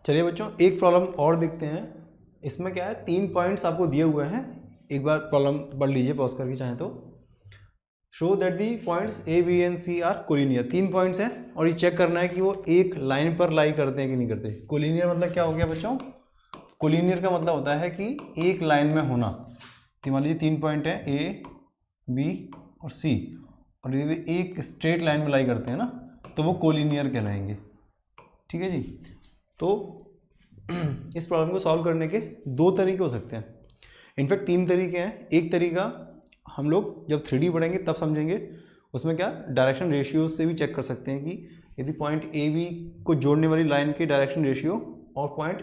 चलिए बच्चों एक प्रॉब्लम और देखते हैं। इसमें क्या है, 3 पॉइंट्स आपको दिए हुए हैं। एक बार प्रॉब्लम पढ़ लीजिए पॉज करके चाहें तो। Show that the points A B and C are collinear. 3 points हैं और ये चेक करना है कि वो एक लाइन पर लाई करते हैं कि नहीं करते। कोलिनियर मतलब क्या हो गया बच्चों? कोलिनियर का मतलब होता है कि एक लाइन में होना। तो मान लीजिए 3 पॉइंट है ए बी और सी, और यदि वे एक स्ट्रेट लाइन में लाई करते हैं ना तो वो कोलिनियर कहलाएंगे। ठीक है जी। तो इस प्रॉब्लम को सॉल्व करने के 2 तरीके हो सकते हैं। इनफैक्ट 3 तरीके हैं। एक तरीका हम लोग जब 3D पढ़ेंगे तब समझेंगे। उसमें क्या डायरेक्शन रेशियोज से भी चेक कर सकते हैं कि यदि पॉइंट ए बी को जोड़ने वाली लाइन के डायरेक्शन रेशियो और पॉइंट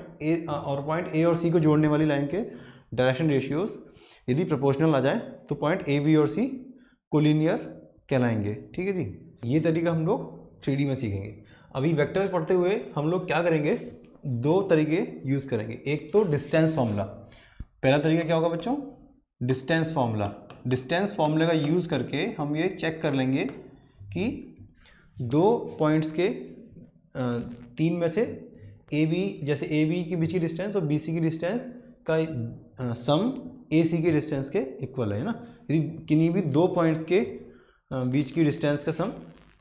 ए और सी को जोड़ने वाली लाइन के डायरेक्शन रेशियोज यदि प्रोपोर्शनल आ जाए तो पॉइंट ए बी और सी कोलिनियर कहलाएंगे। ठीक है जी। ये तरीका हम लोग 3D में सीखेंगे। अभी वेक्टर पढ़ते हुए हम लोग क्या करेंगे, 2 तरीके यूज़ करेंगे। एक तो डिस्टेंस फार्मूला। पहला तरीका क्या होगा बच्चों? Distance formula. डिस्टेंस फार्मूले का यूज़ करके हम ये चेक कर लेंगे कि 2 पॉइंट्स के 3 में से ए बी, जैसे ए बी के बीच की डिस्टेंस और बी सी की डिस्टेंस का सम ए सी के डिस्टेंस के इक्वल है ना। यदि किन्हीं भी 2 पॉइंट्स के बीच की डिस्टेंस का सम,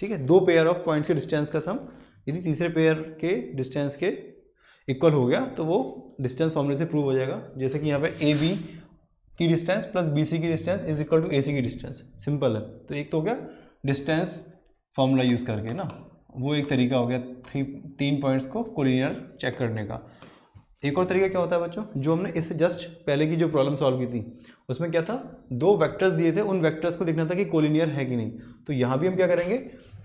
ठीक है, 2 पेयर ऑफ पॉइंट्स के डिस्टेंस का सम यदि तीसरे पेयर के डिस्टेंस के इक्वल हो गया तो वो डिस्टेंस फॉर्मूले से प्रूव हो जाएगा। जैसे कि यहाँ पे ए बी की डिस्टेंस प्लस बी सी की distance is equal to A सी की डिस्टेंस। सिंपल है। तो एक तो हो गया डिस्टेंस फॉर्मूला यूज़ करके ना, वो एक तरीका हो गया 3 पॉइंट्स को कोलिनियर चेक करने का। एक और तरीका क्या होता है बच्चों, जो हमने इससे जस्ट पहले की जो प्रॉब्लम सॉल्व की थी उसमें क्या था, 2 वेक्टर्स दिए थे, उन वेक्टर्स को देखना था कि कोलिनियर है कि नहीं। तो यहाँ भी हम क्या करेंगे,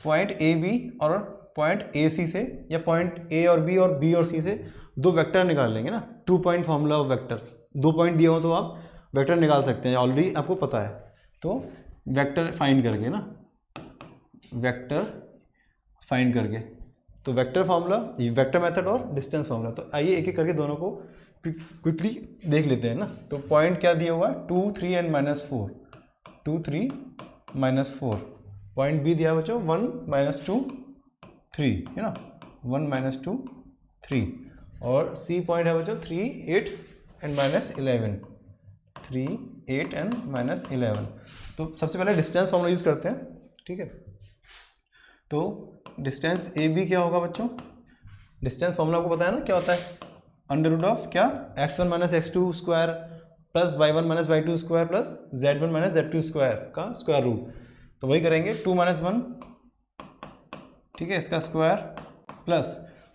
पॉइंट ए बी और पॉइंट ए सी से या पॉइंट ए और बी और सी से 2 वेक्टर निकाल लेंगे ना। 2 point formula of vector. 2 point दिए हो तो आप वेक्टर निकाल सकते हैं, ऑलरेडी आपको पता है। तो वेक्टर फाइंड करके ना, वेक्टर फाइंड करके, तो वेक्टर फार्मूला, वेक्टर मेथड और डिस्टेंस फार्मूला। तो आइए एक एक करके दोनों को क्विकली देख लेते हैं ना। तो पॉइंट क्या दिया हुआ है, 2 3 एंड -4, 2 3 -4। पॉइंट बी दिया बच्चों 1 -2 3, है ना, 1 -2 3। और सी पॉइंट है बच्चों 3 8 एंड -11, 3 8 एंड -11। तो सबसे पहले डिस्टेंस फार्मूला यूज़ करते हैं। ठीक है। तो डिस्टेंस ए बी क्या होगा बच्चों? डिस्टेंस फॉर्मूला आपको पता है ना, क्या होता है, अंडर रूट ऑफ क्या, x1 - x2 square plus y1 - y2 square plus z1 - z2 square का स्क्वायर रूट। तो वही करेंगे 2 - 1, ठीक है, इसका स्क्वायर प्लस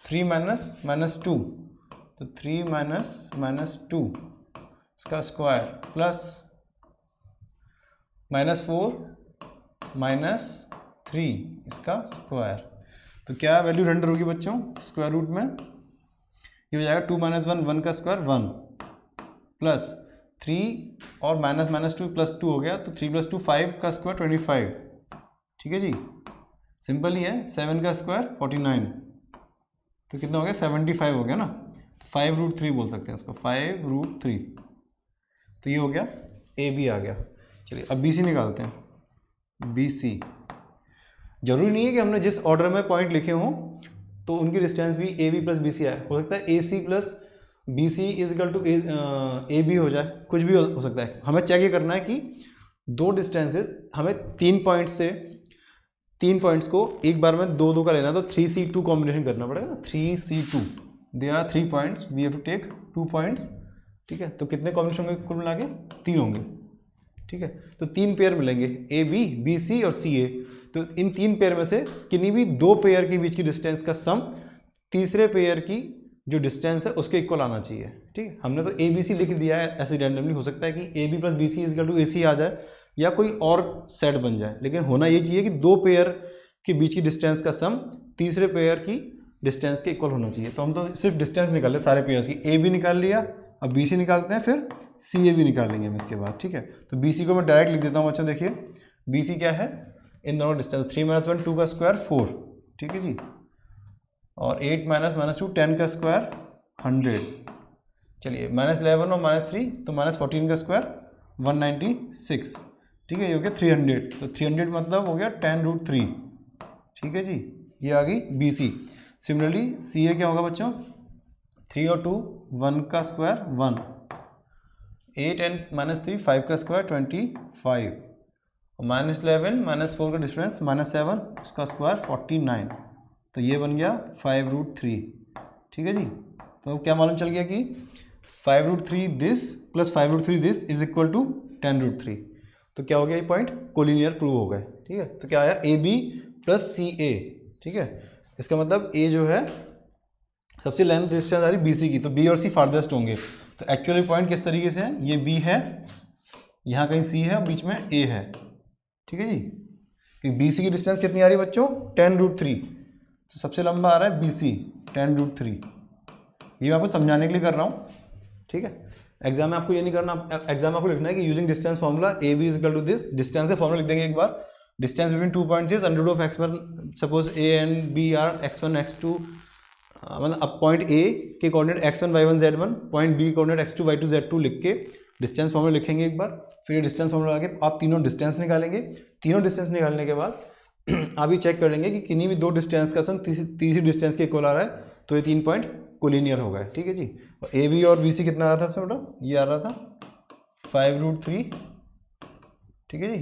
3 - -2, तो 3 -2 इसका स्क्वायर प्लस -4 - 3 इसका स्क्वायर। तो क्या वैल्यू रेंडर होगी बच्चों स्क्वायर रूट में? ये हो जाएगा 2 - 1 1 का स्क्वायर 1 प्लस 3 और -2 + 2 हो गया, तो 3 + 2 5 का स्क्वायर 25। ठीक है जी, सिंपल ही है। 7 का स्क्वायर 49, तो कितना हो गया 75 हो गया ना। तो 5√3 बोल सकते हैं इसको, 5√3। तो ये हो गया ए बी आ गया। चलिए अब बी सी निकालते हैं। बी सी जरूरी नहीं है कि हमने जिस ऑर्डर में पॉइंट लिखे हों तो उनकी डिस्टेंस भी A B plus B C आए। हो सकता है A C plus B C is equal to A B हो जाए, कुछ भी हो सकता है। हमें चेक ये करना है कि 2 डिस्टेंसेस, हमें 3 पॉइंट्स को एक बार में 2 का लेना, तो 3C2 कॉम्बिनेशन करना पड़ेगा ना। 3C2, there are 3 points, we have to take 2 points. ठीक है, तो कितने कॉम्बिनेशन होंगे कुल मिला के? 3 होंगे। ठीक है, तो 3 पेयर मिलेंगे, ए बी, बी सी और सी ए। तो इन 3 पेयर में से किन्हीं भी 2 पेयर के बीच की डिस्टेंस का सम तीसरे पेयर की जो डिस्टेंस है उसके इक्वल आना चाहिए। ठीक है, हमने तो ए बी सी लिख दिया है ऐसे रैंडमली। हो सकता है कि A B plus B C is equal to A C आ जाए या कोई और सेट बन जाए, लेकिन होना ये चाहिए कि 2 पेयर के बीच की डिस्टेंस का सम तीसरे पेयर की डिस्टेंस के इक्वल होना चाहिए। तो हम तो सिर्फ डिस्टेंस निकाले सारे पेयर्स की, ए बी निकाल लिया, अब बी सी निकालते हैं, फिर सी ए भी निकालेंगे हम इसके बाद। ठीक है, तो बी सी को मैं डायरेक्ट लिख देता हूँ बच्चों। देखिए बी सी क्या है, इन दोनों डिस्टेंस 3 - 1 2 का स्क्वायर 4, ठीक है जी, और 8 - -2 10 का स्क्वायर 100। चलिए -11 और -3, तो -14 का स्क्वायर 196। ठीक है, ये हो गया 300। तो 300 मतलब हो गया 10√3। ठीक है जी, ये आ गई बी सी। सिमिलरली सी ए क्या होगा बच्चों? 3 और 2 1 का स्क्वायर 1, 8 एंड -3 5 का स्क्वायर 25, और -11 -4 का डिफरेंस -7 उसका स्क्वायर 49, तो ये बन गया 5√3। ठीक है जी। तो क्या मालूम चल गया कि 5√3 this plus 5√3 this is equal to 10√3। तो क्या हो गया, ये पॉइंट कोलिनियर प्रूव हो गए। ठीक है, तो क्या आया AB प्लस CA। ठीक है, इसका मतलब A जो है सबसे लेंथ डिस्टेंस आ रही BC की, तो B और C फारदेस्ट होंगे। तो एक्चुअली पॉइंट किस तरीके से है, ये B है, यहाँ कहीं C है और बीच में A है। ठीक है जी, कि BC की डिस्टेंस कितनी आ रही है बच्चों, 10√3। तो सबसे लंबा आ रहा है BC 10√3। ये मैं आपको समझाने के लिए कर रहा हूँ। ठीक है, एग्जाम में आपको ये नहीं करना, एग्जाम में आपको लिखना है कि using distance formula AB is equal to this, distance से फॉर्मूला लिख देंगे एक बार। Distance between 2 points is √(x1), suppose A and B are x1 x2, मतलब अब पॉइंट A के coordinate x1 y1 z1, point B के कोऑर्डिनेट x2 y2 z2 लिख के डिस्टेंस फॉर्मूला लिखेंगे एक बार। फिर ये डिस्टेंस फॉर्मूला आके आप तीनों डिस्टेंस निकालेंगे। तीनों डिस्टेंस निकालने के बाद आप ये चेक कर लेंगे कि किन्हीं भी दो डिस्टेंस का सम तीसरी डिस्टेंस के इक्वल आ रहा है, तो ये 3 पॉइंट कोलिनियर हो गए। ठीक है जी। और AB और BC कितना आ रहा था इसमें बेटा, ये आ रहा था 5√3। ठीक है जी,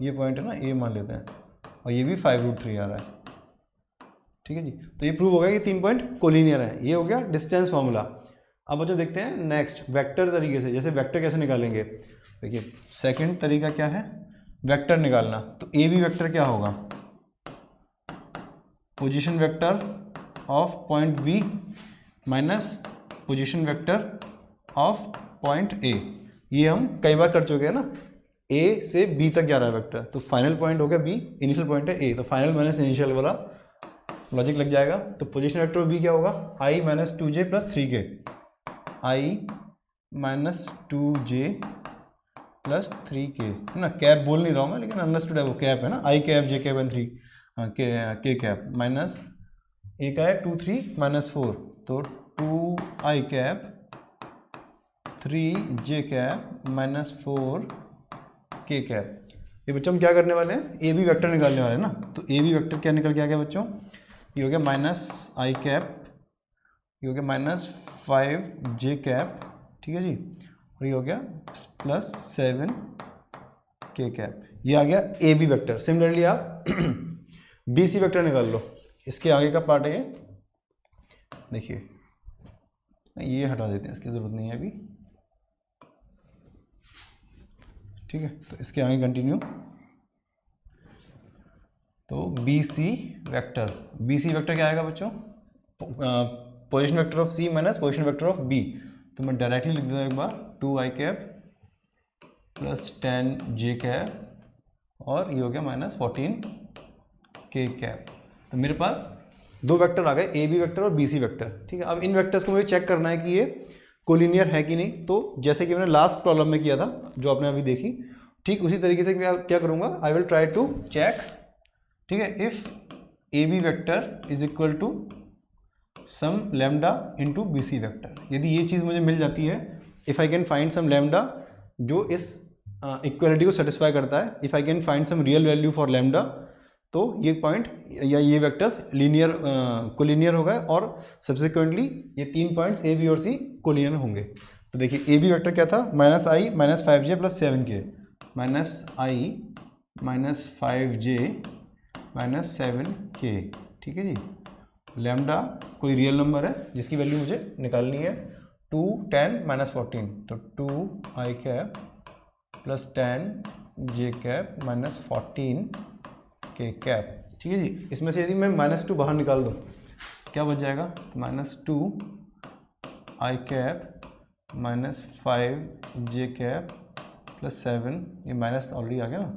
ये पॉइंट है ना, ये मान लेते हैं, और ये भी 5√3 आ रहा है। ठीक है जी, तो ये प्रूव हो गया कि 3 पॉइंट कोलिनियर है। ये हो गया डिस्टेंस फॉर्मूला। अब बच्चों देखते हैं नेक्स्ट वेक्टर तरीके से, जैसे वेक्टर कैसे निकालेंगे। देखिए सेकंड तरीका क्या है, वेक्टर निकालना। तो AB वेक्टर क्या होगा, position vector of point B minus position vector of point A। ये हम कई बार कर चुके हैं ना, A से B तक जा रहा है वेक्टर, तो फाइनल पॉइंट हो गया B, इनिशियल पॉइंट है A, तो फाइनल माइनस इनिशियल वाला लॉजिक लग जाएगा। तो पोजीशन वेक्टर ऑफ B क्या होगा, I - 2j + 3k, I - 2j + 3k, है ना। कैप बोल नहीं रहा हूँ मैं, लेकिन अंडरस्टूड है, वो कैप है ना, I cap J cap and 3 k cap, minus A का है 2 3 -4, तो 2I cap 3j cap -4 k cap. ये बच्चों हम क्या करने वाले हैं, AB वेक्टर निकालने वाले हैं ना। तो AB वेक्टर क्या निकल के आ गया बच्चों, ये हो गया -I कैप, ये हो गया -5j कैप। ठीक है जी, और ये हो गया +7k कैप। ये आ गया AB वेक्टर। सिमिलरली आप BC वेक्टर निकाल लो, इसके आगे का पार्ट है ये, देखिए ये हटा देते हैं, इसकी ज़रूरत नहीं है अभी। ठीक है, तो इसके आगे कंटिन्यू। तो BC वेक्टर क्या आएगा बच्चों, position vector of C minus position vector of B। तो मैं डायरेक्टली लिख देता हूँ एक बार, 2I कैप + 10j कैप, और ये हो गया -14k कैप। तो मेरे पास दो वेक्टर आ गए, AB वेक्टर और BC वेक्टर। ठीक है, अब इन वेक्टर्स को मुझे चेक करना है कि ये कोलिनियर है कि नहीं। तो जैसे कि मैंने लास्ट प्रॉब्लम में किया था, जो आपने अभी देखी, ठीक उसी तरीके से मैं क्या करूँगा, I will try to check. ठीक है, if AB vector is equal to some lambda into BC vector. यदि ये चीज़ मुझे मिल जाती है, if I can find some lambda जो इस इक्वलिटी को सेटिस्फाई करता है, if I can find some real value for lambda, तो ये पॉइंट या ये वेक्टर्स लीनियर कोलिनियर हो गए, और सब्सिक्वेंटली ये 3 पॉइंट्स A, B और C कोलिनियर होंगे। तो देखिए AB वेक्टर क्या था, -I - 5j + 7k, -I - 5j - 7k। ठीक है जी। लैम्डा कोई रियल नंबर है जिसकी वैल्यू मुझे निकालनी है, 2 10 -14, तो 2I cap + 10j cap -14k cap. ठीक है जी। इसमें से यदि मैं -2 बाहर निकाल दूँ, क्या बच जाएगा, -2I कैप -5j कैप + 7, ये माइनस ऑलरेडी आ गया ना,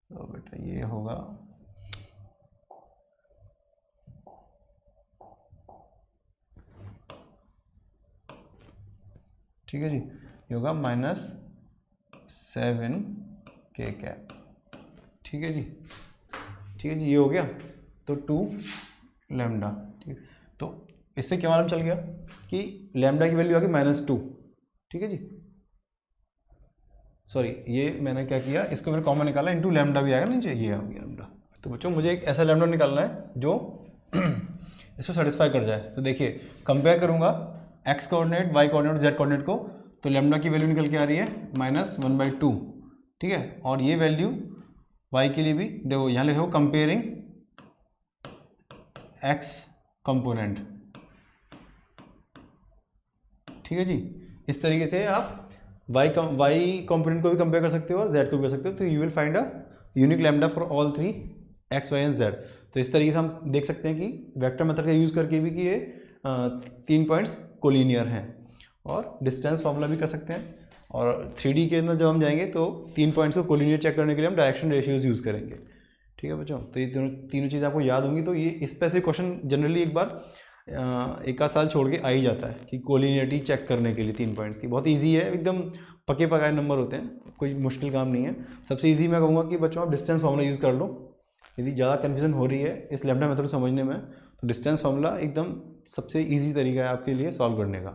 तो बेटा ये होगा ठीक है जी, ये होगा -7k कैप। ठीक है जी, ठीक है जी, ये हो गया। तो 2 लैम्डा। ठीक है, तो इससे क्या मालूम चल गया कि लैम्डा की वैल्यू आ गई -2। ठीक है जी, सॉरी ये मैंने क्या किया, इसको मैंने कॉमन निकाला, इंटू लैम्डा भी आएगा नीचे, ये आ गया लैम्डा। तो बच्चों मुझे एक ऐसा लैम्डा निकालना है जो इसको सेटिस्फाई कर जाए। तो देखिए कंपेयर करूँगा x coordinate, y coordinate, z coordinate को, तो लेमडा की वैल्यू निकल के आ रही है -1/2, ठीक है। और ये वैल्यू वाई के लिए भी देखो, यहाँ लिखो कंपेयरिंग एक्स कंपोनेंट, ठीक है जी। इस तरीके से आप वाई कंपोनेंट को भी कंपेयर कर सकते हो और जेड को भी कर सकते हो, तो you will find a unique lambda for all 3 x, y and z. तो इस तरीके से हम देख सकते हैं कि वेक्टर मेथड का यूज़ करके भी कि ये 3 पॉइंट्स कोलिनियर हैं, और डिस्टेंस फार्मूला भी कर सकते हैं। और 3D के अंदर जब हम जाएंगे तो 3 पॉइंट्स को कोलिनियर चेक करने के लिए हम डायरेक्शन रेशियोज यूज़ करेंगे, ठीक है बच्चों। तो ये तीनों चीज़ें आपको याद होंगी। तो ये स्पेसिफिक क्वेश्चन जनरली एक बार एक आध साल छोड़ के आ ही जाता है कि कोलिनियरिटी चेक करने के लिए 3 पॉइंट्स की। बहुत इजी है, एकदम पके पकाए नंबर होते हैं, कोई मुश्किल काम नहीं है। सबसे इजी मैं कहूँगा कि बच्चों आप डिस्टेंस फार्मूला यूज़ कर लो। यदि ज़्यादा कन्फ्यूजन हो रही है इस लैम्डा मेथड समझने में, तो डिस्टेंस फार्मूला एकदम सबसे ईजी तरीका है आपके लिए सॉल्व करने का।